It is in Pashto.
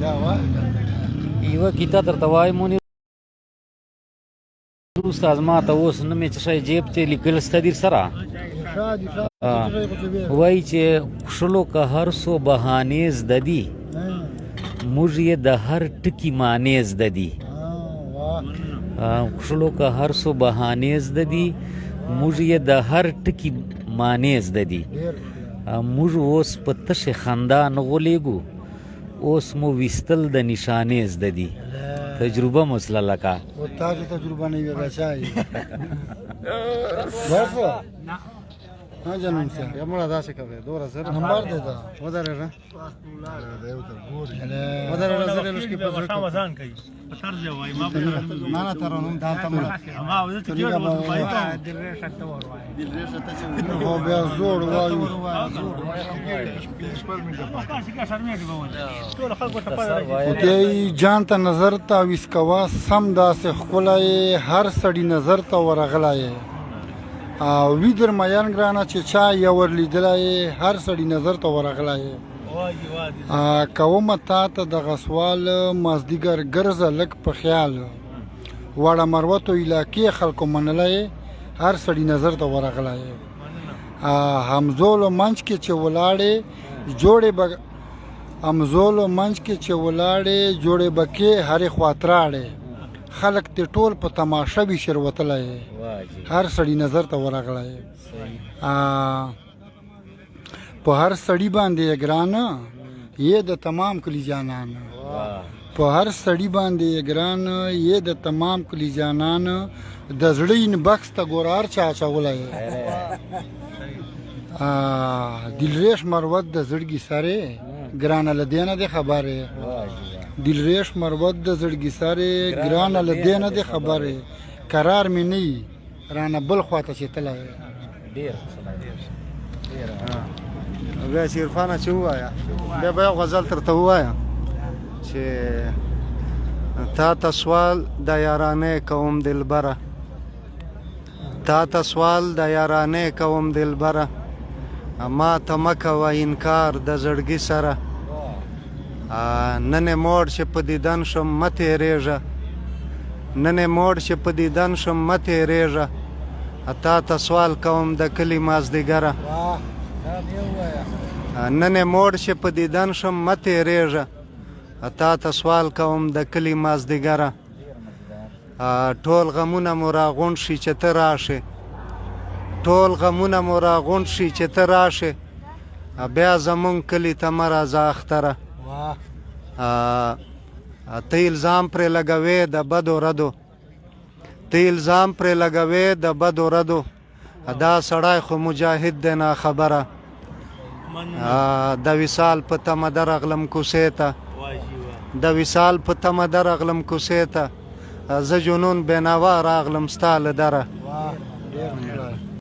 یوه کیسه درته وایم منیر استاد ما ته اوس نه مې څه شی جیب ته لیکل سته در سره وایي چې کښلو که هر څو بهانې زده دي موږ یې د هر ټکي معنې زده دي کښلو که هر څو بهانې زده دي موږ یې د هر ټکي معنې زده دي موږ اوس په تشې خندا نه غولېږو اوس مو ویستل د نشانې زده دي تجربه مسله لکه تاسو تجربه نه وي بچای ورسو ها جنون سه یمړه داسې کوي دوره سره نمبر دی دا ودرېره ودرېره سره لږ کې په شامزان کوي په طرز وای ما نه نه ترونم دا ته ما وځي چې کیږي دل ریشه ته وروای دل ریشه ته چې هو بیا زوړ وایو دې جان ته نظر تا وسکوا سم داسې خلای هر سړی نظر ته ورغلای او ویدر میان ګرانه چې چا یو ورلیدلای هر سړی نظر ته ورغلای کومه تا ته دغه سوال مازدیګر ګرځه لږ په خیال واړه مروتو علاقې خلکو منلی هر سړی نظر ته ورغلی همزولو منځ کې چې ولاړې جوړې به همزولو منځ کې چې ولاړې جوړې به کې هرې خوا تراړې خلک دې ټول په تماشه وي شروتلی هر سړی نظر ته ورغلی په هر سړی باندې ګرانه یې د تمام کلی جانان په هر سړی باندې ګران یې د تمام کلی جانان د زړه ان بکس ته ګورار چا چولای دلریش مروت د زړګي سره ګران لدینه د خبره دلریش مروت د زړګي سره ګران لدینه د خبره قرار مې نه رانه بل خواته چې تلای ډیر بیا چې عرفانه چې ووایا بیا به یو غزل درته ووایم چې تا ته سوال د یارانې کوم دلبره تا ته سوال د یارانې کوم دلبره ما ته مه کوه انکار د زړګي سره نن یې موړ چې په دیدن شم مه تېرېږه نن یې موړ چې په دیدن شم مه تېرېږه تا ته سوال کوم د کلي مازدیګره نن یې موړ چې په دیدن شم مه تېرېږه تا ته سوال کوم د کلي مازدیګره ټول غمونه مو راغونډ شي چې ته راشې ټول غمونه مو راغونډ شي چې ته راشې بیا زمونږ کلي ته مه راځه اختره ته الزام پرې لګوې د بدو ردو ته الزام پرې لګوې د بدو ردو دا سړی خو مجاهد دی ناخبره د وصال په تمه درغلم کوڅې ته د وصال په تمه درغلم کوڅې ته زه جنون بېنوا راغلم ستا له دره